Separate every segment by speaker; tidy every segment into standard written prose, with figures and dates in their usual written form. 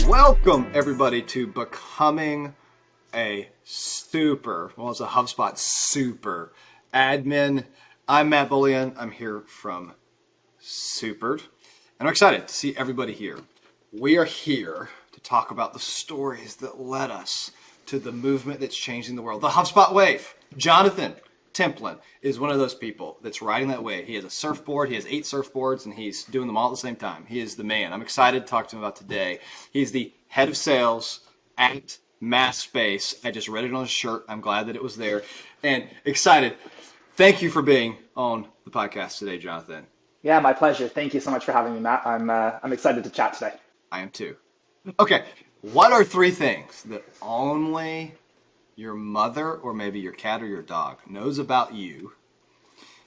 Speaker 1: Welcome everybody to becoming a it's a HubSpot super admin. I'm Matt Bullion. I'm here from Supered, and I'm excited to see everybody here. We are here to talk about the stories that led us to the movement that's changing the world, the HubSpot wave. Jonathan Templin is one of those people that's riding that wave. He has a surfboard. He has 8 surfboards, and he's doing them all at the same time. He is the man. I'm excited to talk to him about today. He's the head of sales at Mathspace. I just read it on his shirt. I'm glad that it was there, and excited. Thank you for being on the podcast today, Jonathan.
Speaker 2: Yeah, my pleasure. Thank you so much for having me, Matt. I'm excited to chat today.
Speaker 1: I am too. Okay, what are 3 things that only your mother or maybe your cat or your dog knows about you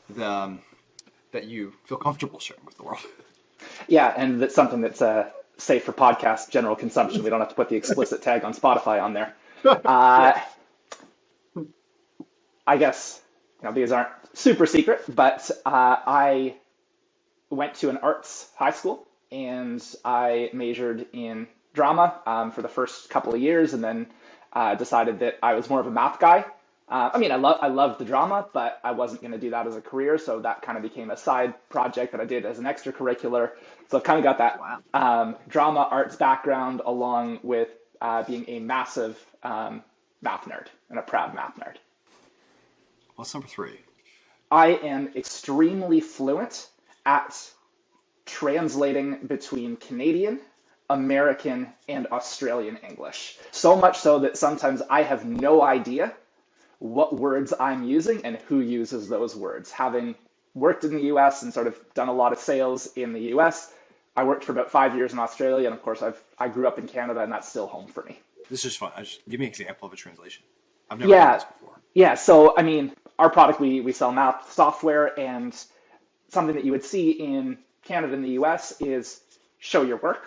Speaker 1: that you feel comfortable sharing with the world?
Speaker 2: Yeah, and that's something that's safe for podcast general consumption. We don't have to put the explicit tag on Spotify on there. I guess these aren't super secret, but I went to an arts high school and I majored in drama for the first couple of years, and then decided that I was more of a math guy. I love the drama, but I wasn't going to do that as a career, so that kind of became a side project that I did as an extracurricular. So I've kind of got that drama arts background along with being a massive math nerd and a proud math nerd.
Speaker 1: What's number 3?
Speaker 2: I am extremely fluent at translating between Canadian, American, and Australian English. So much so that sometimes I have no idea what words I'm using and who uses those words. Having worked in the US and sort of done a lot of sales in the US, I worked for about 5 years in Australia, and of course I grew up in Canada, and that's still home for me.
Speaker 1: This is fun. Give me an example of a translation. I've never done this before.
Speaker 2: Yeah, so our product, we sell math software, and something that you would see in Canada and the US is show your work.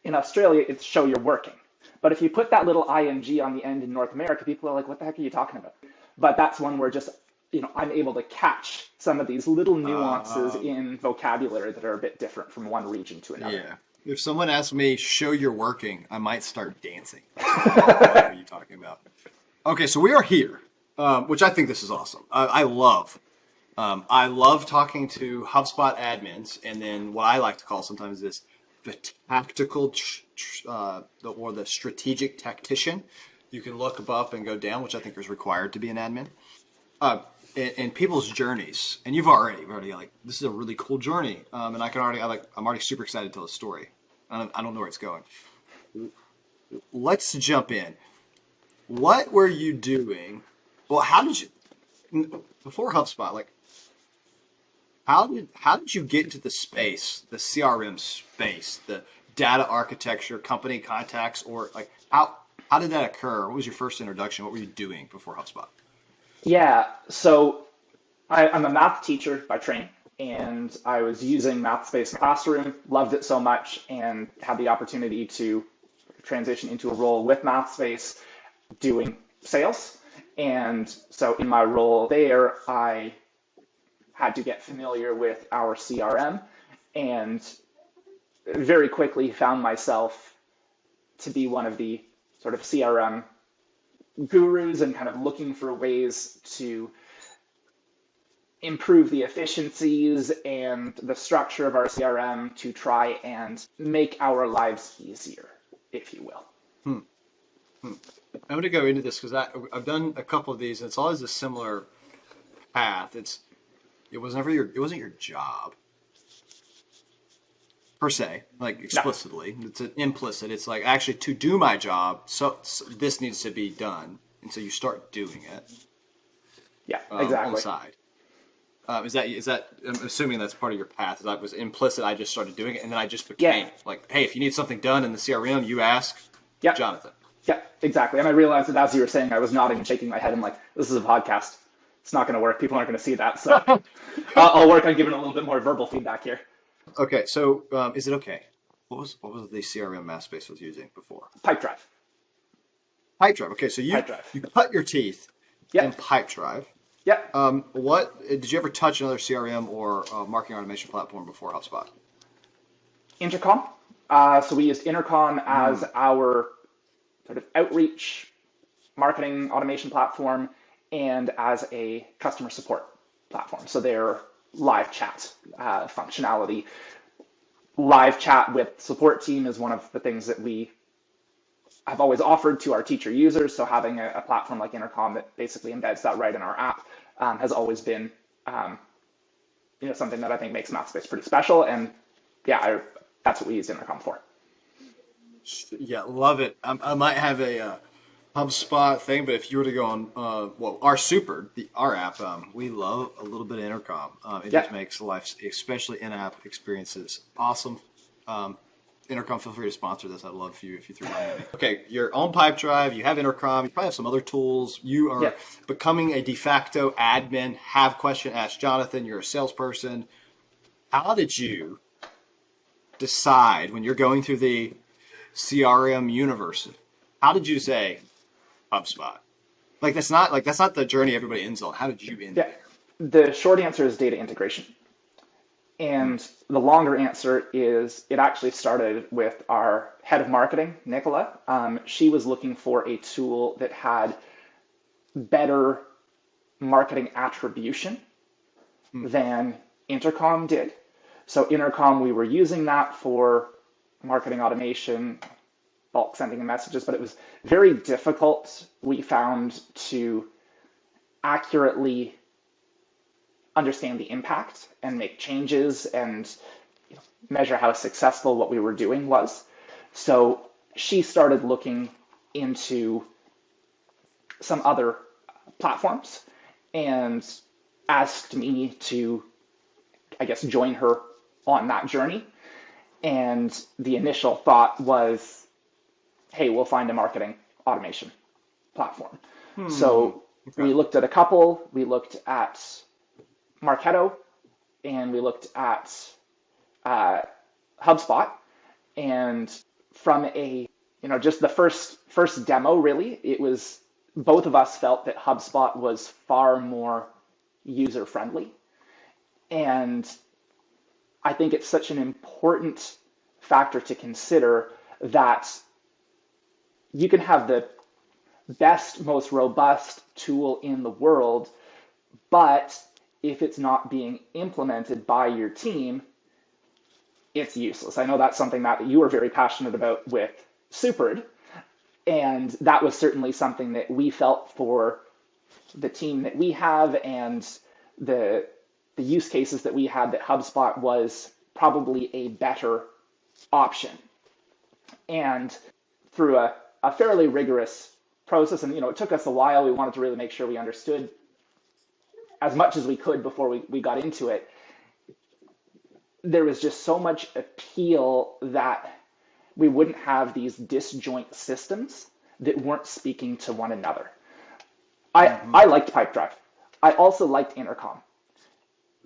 Speaker 2: In Australia, it's show you're working. But if you put that little ing on the end in North America, people are like, what the heck are you talking about? But that's one where just, I'm able to catch some of these little nuances in vocabulary that are a bit different from one region to another.
Speaker 1: Yeah. If someone asks me, show you're working, I might start dancing. What are you talking about? Okay, so we are here, which I think this is awesome. I love talking to HubSpot admins, and then what I like to call sometimes is the tactical or the strategic tactician. You can look up and go down, which I think is required to be an admin. And people's journeys, and you've already like, this is a really cool journey, and I'm already super excited to tell the story. I don't know where it's going. Let's jump in. What were you doing? Well, how did you before HubSpot? Like, how did you get into the space, the CRM space, the data architecture, company contacts, or like how did that occur? What was your first introduction? What were you doing before HubSpot?
Speaker 2: Yeah, so I'm a math teacher by training, and I was using Mathspace in the classroom, loved it so much, and had the opportunity to transition into a role with Mathspace doing sales. And so in my role there, I had to get familiar with our CRM, and very quickly found myself to be one of the sort of CRM gurus and kind of looking for ways to improve the efficiencies and the structure of our CRM to try and make our lives easier, if you will.
Speaker 1: I'm going to go into this because I've done a couple of these, and it's always a similar path. It wasn't your job per se, like explicitly. No. It's an implicit. It's like, actually, to do my job, so this needs to be done, and so you start doing it.
Speaker 2: Yeah, exactly.
Speaker 1: On the side. Is that? I'm assuming that's part of your path. That was implicit. I just started doing it, and then I just became like, hey, if you need something done in the CRM, you ask Jonathan.
Speaker 2: Yeah, exactly. And I realized that as you were saying, I was nodding and shaking my head. I'm like, this is a podcast. It's not going to work. People aren't going to see that. So I'll work on giving a little bit more verbal feedback here.
Speaker 1: Okay, so is it okay? What was the CRM Mathspace was using before?
Speaker 2: Pipedrive.
Speaker 1: Pipedrive. Okay, so you cut your teeth in Pipedrive.
Speaker 2: Yep.
Speaker 1: What did you ever touch another CRM or marketing automation platform before HubSpot?
Speaker 2: Intercom. So we used Intercom as our sort of outreach marketing automation platform and as a customer support platform. So their live chat functionality. Live chat with support team is one of the things that we have always offered to our teacher users. So having a platform like Intercom that basically embeds that right in our app has always been something that I think makes Mathspace pretty special. And yeah, that's what we use Intercom for.
Speaker 1: Yeah, love it. I might have a HubSpot thing, but if you were to go on, our app, we love a little bit of Intercom. It just makes life, especially in-app experiences, awesome. Intercom, feel free to sponsor this. I'd love for you if you threw money at me. Okay, you're on Pipedrive, you have Intercom, you probably have some other tools. You are becoming a de facto admin. Have question, ask Jonathan. You're a salesperson. How did you decide when you're going through the CRM universe? How did you say HubSpot? That's not the journey everybody ends on. How did you end there?
Speaker 2: The short answer is data integration. And the longer answer is it actually started with our head of marketing, Nicola. She was looking for a tool that had better marketing attribution than Intercom did. So Intercom, we were using that for marketing automation, bulk sending of messages, but it was very difficult, we found, to accurately understand the impact and make changes and measure how successful what we were doing was. So she started looking into some other platforms and asked me to, I guess, join her on that journey. And the initial thought was, hey, we'll find a marketing automation platform. So we looked at a couple. We looked at Marketo, and we looked at HubSpot. And from just the first demo, really, it was both of us felt that HubSpot was far more user friendly. And I think it's such an important factor to consider that you can have the best, most robust tool in the world, but if it's not being implemented by your team, it's useless. I know that's something that you are very passionate about with Superad, and that was certainly something that we felt for the team that we have and the use cases that we had, that HubSpot was probably a better option. And through a fairly rigorous process, and it took us a while, we wanted to really make sure we understood as much as we could before we got into it. There was just so much appeal that we wouldn't have these disjoint systems that weren't speaking to one another. I liked Pipedrive. I also liked Intercom.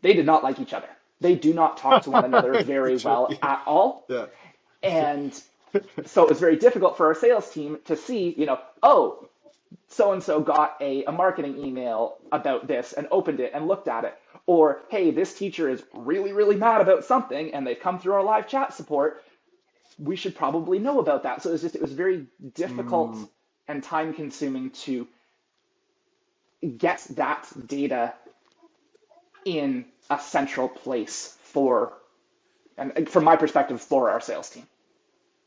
Speaker 2: They did not like each other. They do not talk to one another very well at all.
Speaker 1: Yeah.
Speaker 2: And so it was very difficult for our sales team to see, oh, so-and-so got a marketing email about this and opened it and looked at it. Or, hey, this teacher is really, really mad about something and they've come through our live chat support. We should probably know about that. So it was very difficult and time consuming to get that data in a central place and from my perspective, for our sales team.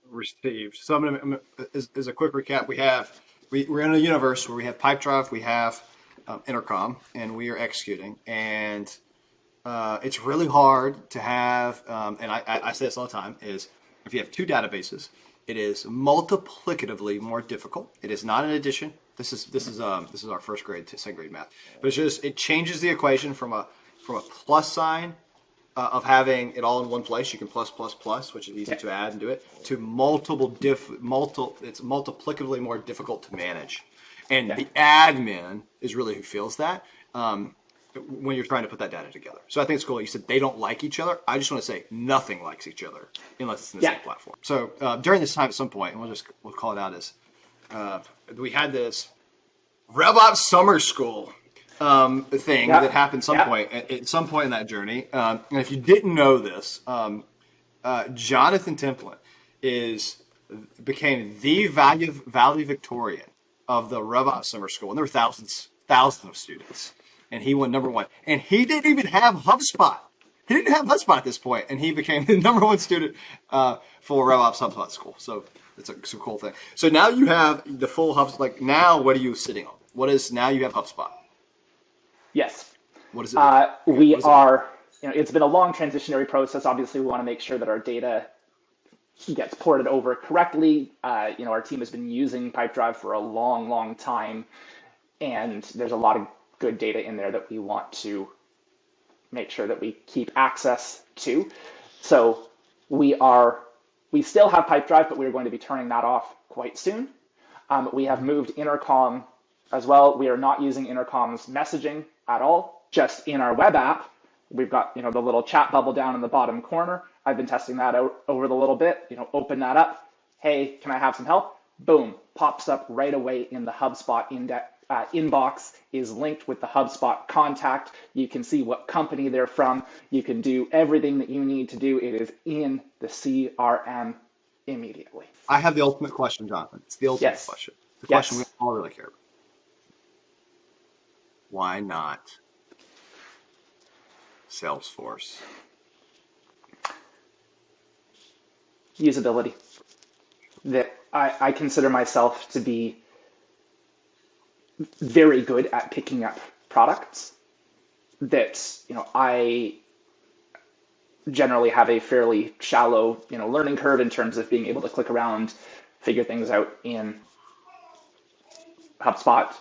Speaker 1: Received. So I'm gonna as a quick recap, we're in a universe where we have Pipedrive, we have Intercom, and we are executing. And it's really hard to have, and I say this all the time, is if you have two databases, it is multiplicatively more difficult. It is not an addition. This is our first grade to second grade math, but it changes the equation from a plus sign of having it all in one place. You can plus, which is easy to add and do it, to it's multiplicatively more difficult to manage. And the admin is really who feels that when you're trying to put that data together. So I think it's cool. You said they don't like each other. I just want to say nothing likes each other unless it's in the same platform. So during this time at some point, and we'll call it out as, we had this RevOps summer school thing that happened at some point in that journey. And if you didn't know this, Jonathan Templin is became the valedictorian of the RevOps summer school, and there were thousands of students, and he won number one. And he didn't even have HubSpot. He didn't have HubSpot at this point, and he became the number one student for RevOps HubSpot school. So it's a cool thing. So now you have the full HubSpot. Like now, what are you sitting on? Now you have HubSpot.
Speaker 2: Yes.
Speaker 1: What is it?
Speaker 2: We are. It's been a long transitionary process. Obviously, we want to make sure that our data gets ported over correctly. Our team has been using Pipedrive for a long, long time, and there's a lot of good data in there that we want to make sure that we keep access to. So we still have Pipedrive, but we're going to be turning that off quite soon. We have moved Intercom as well. We are not using Intercom's messaging at all, just in our web app. We've got, the little chat bubble down in the bottom corner. I've been testing that out over the little bit. Open that up. Hey, can I have some help? Boom, pops up right away in the HubSpot inbox, is linked with the HubSpot contact. You can see what company they're from. You can do everything that you need to do. It is in the CRM immediately.
Speaker 1: I have the ultimate question, Jonathan. It's the ultimate question. The question we all really care about. Why not Salesforce?
Speaker 2: Usability. That I consider myself to be very good at picking up products. That I generally have a fairly shallow learning curve in terms of being able to click around, figure things out in HubSpot,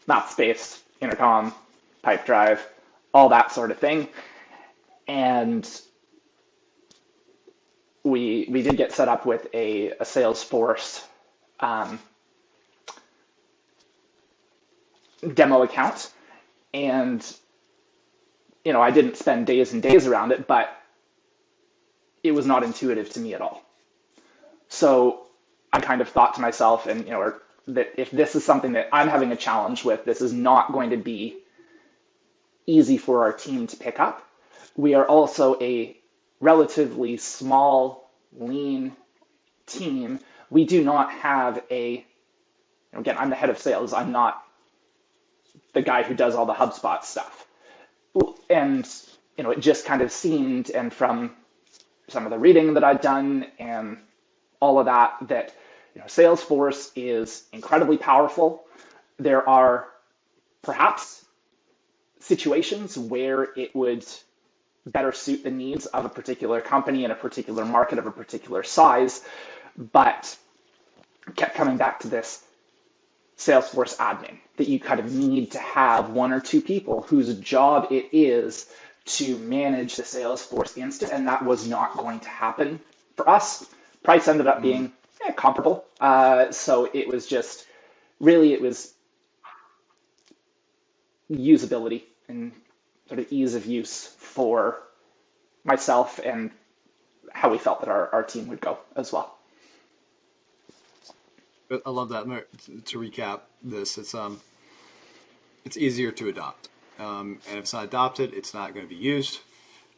Speaker 2: Mathspace, Intercom, Pipedrive, all that sort of thing. And we did get set up with a Salesforce demo account, and I didn't spend days and days around it, but it was not intuitive to me at all. So I kind of thought to myself, and that if this is something that I'm having a challenge with, this is not going to be easy for our team to pick up. We are also a relatively small, lean team. We do not have again, I'm the head of sales. I'm not the guy who does all the HubSpot stuff. And, it just kind of seemed, and from some of the reading that I'd done and all of that Salesforce is incredibly powerful. There are perhaps situations where it would better suit the needs of a particular company in a particular market of a particular size, but kept coming back to this Salesforce admin, that you kind of need to have one or two people whose job it is to manage the Salesforce instance, and that was not going to happen for us. Price ended up being comparable, so it was just it was usability and sort of ease of use for myself and how we felt that our team would go as well.
Speaker 1: I love that. To recap this, it's easier to adopt, and if it's not adopted, it's not going to be used.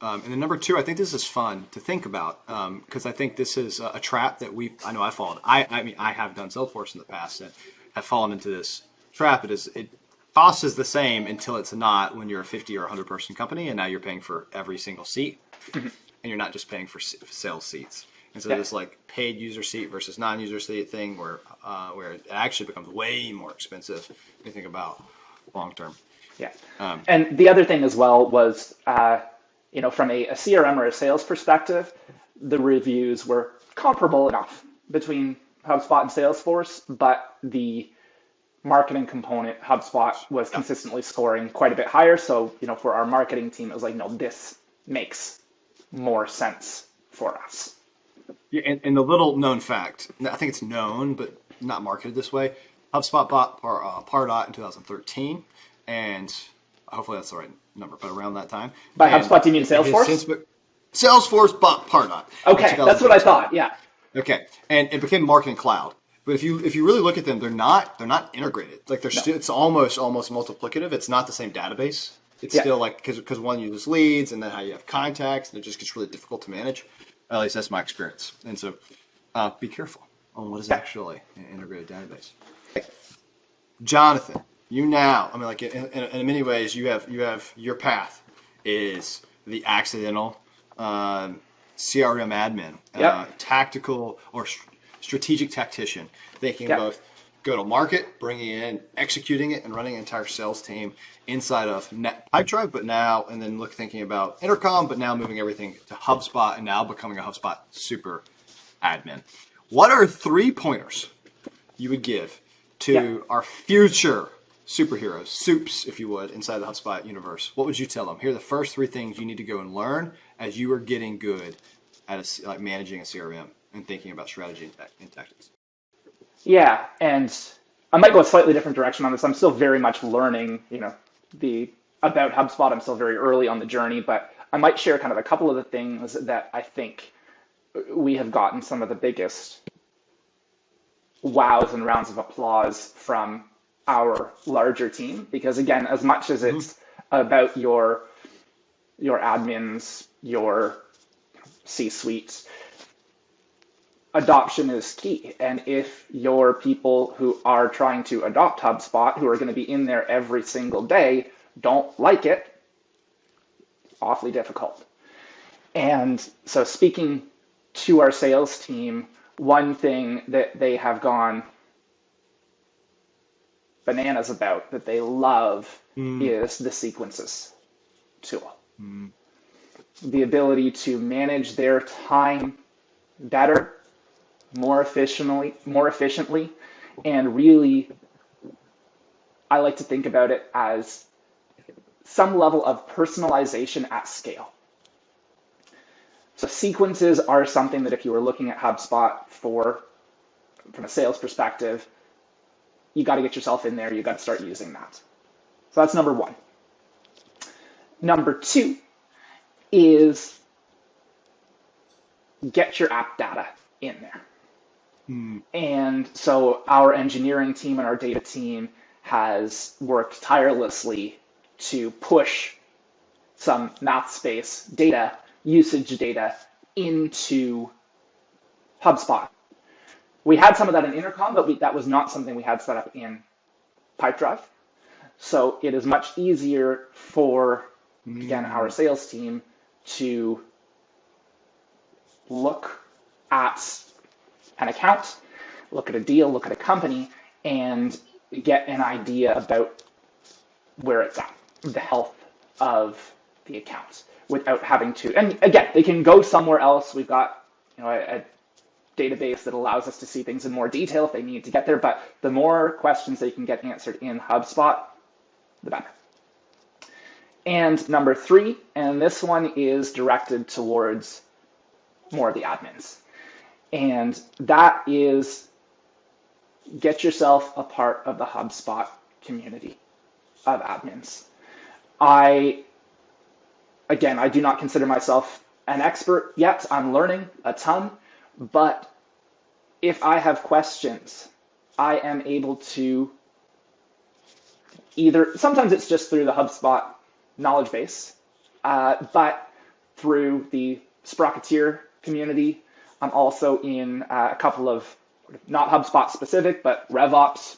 Speaker 1: And then number two, I think this is fun to think about, because I think this is a trap that I know I've fallen. I mean, I have done Salesforce in the past and have fallen into this trap. It cost is the same until it's not, when you're a 50 or 100 person company, and now you're paying for every single seat, and you're not just paying for sales seats. And so this paid user seat versus non-user seat thing, where it actually becomes way more expensive when you think about long term.
Speaker 2: Yeah. And the other thing as well was, from a CRM or a sales perspective, the reviews were comparable enough between HubSpot and Salesforce, but the marketing component, HubSpot was consistently scoring quite a bit higher. So, for our marketing team, it was like, no, this makes more sense for us.
Speaker 1: Yeah, and the little known fact, I think it's known, but not marketed this way. HubSpot bought Pardot in 2013, and hopefully that's the right number, but around that time.
Speaker 2: By HubSpot, do you mean Salesforce?
Speaker 1: Salesforce bought Pardot.
Speaker 2: Okay, that's what I thought. Yeah.
Speaker 1: Okay, and it became Marketing Cloud. But if you really look at them, they're not integrated. Like it's almost multiplicative. It's not the same database. It's still like because one uses leads, and then how you have contacts, and it just gets really difficult to manage. At least that's my experience. And so be careful on what is
Speaker 2: Yeah.
Speaker 1: actually an integrated database. Jonathan, you now, I mean, like in many ways, you have your path is the accidental CRM admin,
Speaker 2: Yep.
Speaker 1: tactical or strategic tactician, thinking
Speaker 2: Yep.
Speaker 1: both go to market, bringing in, executing it, and running an entire sales team inside of Pipedrive, but now, and then thinking about Intercom, but now moving everything to HubSpot and now becoming a HubSpot super admin. What are 3 pointers you would give
Speaker 2: Yep.
Speaker 1: to our future superheroes, soups, if you would, inside the HubSpot universe? What would you tell them? Here are the first 3 things you need to go and learn as you are getting good at like managing a CRM and thinking about strategy and tactics.
Speaker 2: Yeah, and I might go a slightly different direction on this. I'm still very much learning, the about HubSpot. I'm still very early on the journey, but I might share kind of a couple of the things that I think we have gotten some of the biggest wows and rounds of applause from our larger team. Because again, as much as it's about your admins, your C-suite, adoption is key. And if your people who are trying to adopt HubSpot, who are going to be in there every single day, don't like it, awfully difficult. And so speaking to our sales team, one thing that they have gone bananas about, that they love, is the sequences tool. The ability to manage their time better, more efficiently, and really, I like to think about it as some level of personalization at scale. So sequences are something that if you were looking at HubSpot from a sales perspective, you got to get yourself in there. You got to start using that. So that's number 1. Number 2 is get your app data in there. And so our engineering team and our data team has worked tirelessly to push some Mathspace data, usage data, into HubSpot. We had some of that in Intercom, but that was not something we had set up in Pipedrive. So it is much easier for, again, our sales team to look at an account, look at a deal, look at a company, and get an idea about where it's at, the health of the account, without having to. And again, they can go somewhere else. We've got a database that allows us to see things in more detail if they need to get there. But the more questions they can get answered in HubSpot, the better. And number 3, and this one is directed towards more of the admins. And that is get yourself a part of the HubSpot community of admins. I do not consider myself an expert yet. I'm learning a ton, but if I have questions, I am able to sometimes it's just through the HubSpot knowledge base, but through the Sprocketeer community. I'm also in a couple of not HubSpot specific, but RevOps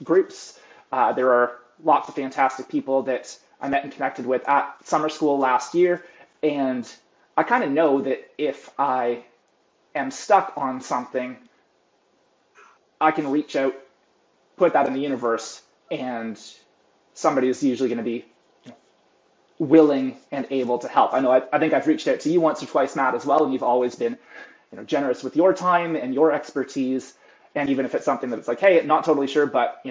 Speaker 2: groups. There are lots of fantastic people that I met and connected with at summer school last year. And I kind of know that if I am stuck on something, I can reach out, put that in the universe, and somebody is usually going to be willing and able to help. I know I think I've reached out to you once or twice, Matt, as well, and you've always been generous with your time and your expertise. And even if it's something that's like, hey, not totally sure, but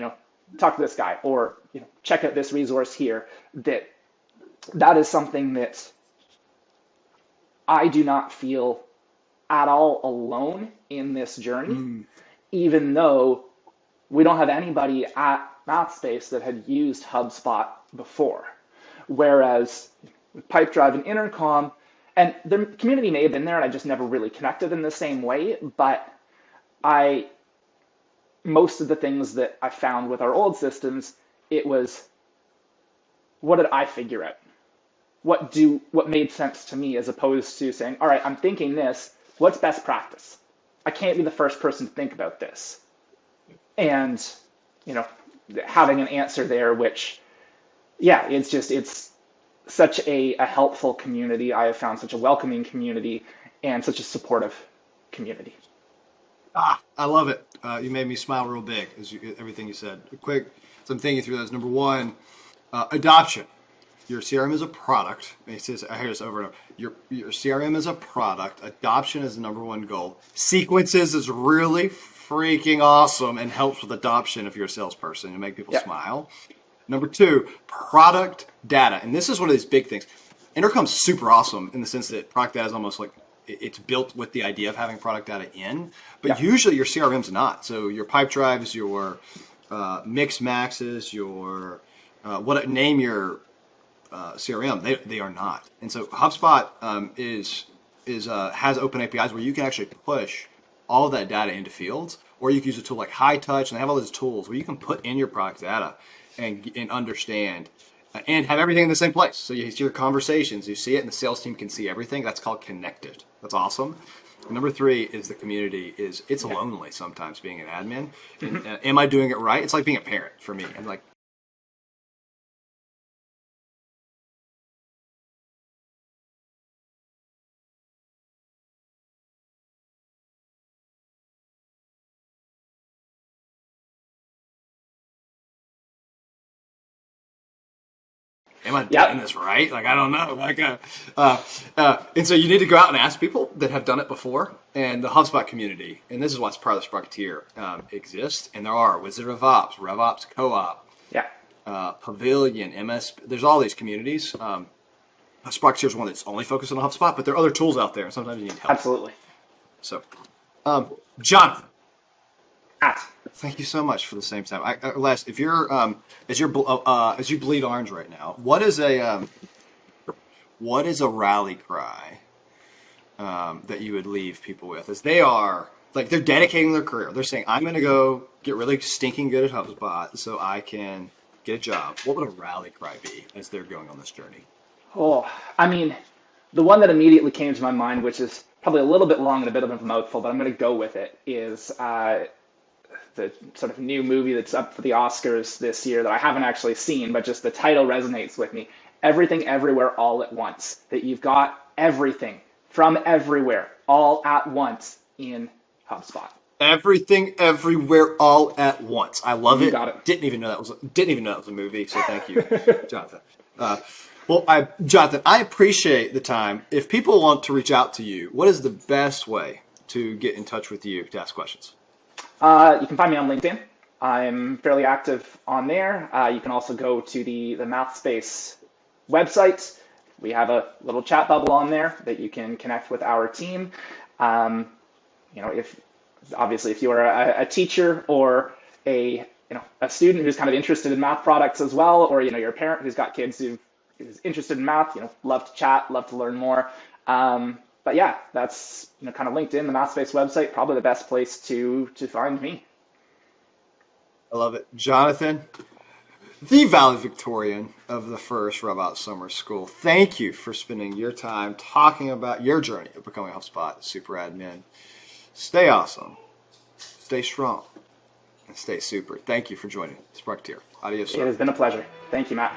Speaker 2: talk to this guy, or check out this resource here, that is something that I do not feel at all alone in this journey, even though we don't have anybody at Mathspace that had used HubSpot before. Whereas with Pipedrive and Intercom, and the community may have been there and I just never really connected in the same way, but most of the things that I found with our old systems, it was, what did I figure out? What made sense to me, as opposed to saying, all right, I'm thinking this, what's best practice? I can't be the first person to think about this. And, you know, having an answer there, which, yeah, it's such a helpful community. I have found such a welcoming community and such a supportive community.
Speaker 1: I love it. You made me smile real big as everything you said. Quick, so I'm thinking through those. Number one, adoption. Your CRM is a product. He says, I hear this over and over. Your CRM is a product. Adoption is the number one goal. Sequences is really freaking awesome and helps with adoption if you're a salesperson and make people
Speaker 2: Yeah,
Speaker 1: smile. Number two, product data. And this is one of these big things. Intercom's super awesome in the sense that product data is almost like it's built with the idea of having product data in, but
Speaker 2: yeah,
Speaker 1: usually your CRM's not. So your pipe drives, your mix maxes, your name your CRM, they are not. And so HubSpot has open APIs where you can actually push all of that data into fields, or you can use a tool like High Touch, and they have all those tools where you can put in your product data and understand and have everything in the same place. So you see your conversations, you see it, and the sales team can see everything. That's called connected. That's awesome. And number three is the community. It's
Speaker 2: yeah.
Speaker 1: lonely sometimes being an admin. And, am I doing it right? It's like being a parent for me. I'm like, am I doing
Speaker 2: Yep.
Speaker 1: this right? Like, I don't know. Like, and so you need to go out and ask people that have done it before. And the HubSpot community, and this is what's part of the Sprocketeer, exists. And there are Wizard of Ops, RevOps Co-op,
Speaker 2: Yeah.
Speaker 1: Pavilion, MS. There's all these communities. Sprocketeer is one that's only focused on HubSpot, but there are other tools out there, and sometimes you need help.
Speaker 2: Absolutely.
Speaker 1: So, Jonathan,
Speaker 2: At.
Speaker 1: thank you so much for the same time. Les, if you're as you bleed orange right now, what is a rally cry that you would leave people with? As they are like they're dedicating their career, they're saying, "I'm going to go get really stinking good at HubSpot so I can get a job." What would a rally cry be as they're going on this journey?
Speaker 2: Oh, I mean, the one that immediately came to my mind, which is probably a little bit long and a bit of a mouthful, but I'm going to go with it, is the sort of new movie that's up for the Oscars this year that I haven't actually seen, but just the title resonates with me. Everything, Everywhere, All at Once. That you've got everything from everywhere, all at once in HubSpot.
Speaker 1: Everything, everywhere, all at once. I love
Speaker 2: You
Speaker 1: it.
Speaker 2: got it.
Speaker 1: Didn't even know that was a movie. So thank you, Jonathan. Jonathan, I appreciate the time. If people want to reach out to you, what is the best way to get in touch with you to ask questions?
Speaker 2: You can find me on LinkedIn. I'm fairly active on there. You can also go to the Mathspace website. We have a little chat bubble on there that you can connect with our team. Um, if obviously if you're a teacher or a student who's kind of interested in math products as well, or you're a parent who's got kids who's interested in math, love to chat, love to learn more. But yeah, that's kind of LinkedIn, the Mathspace website, probably the best place to find me.
Speaker 1: I love it, Jonathan, the valedictorian of the first Robot Summer School. Thank you for spending your time talking about your journey of becoming a HubSpot super admin. Stay awesome, stay strong, and stay super. Thank you for joining Sprocketeer. Adios,
Speaker 2: It
Speaker 1: sir.
Speaker 2: has been a pleasure. Thank you, Matt.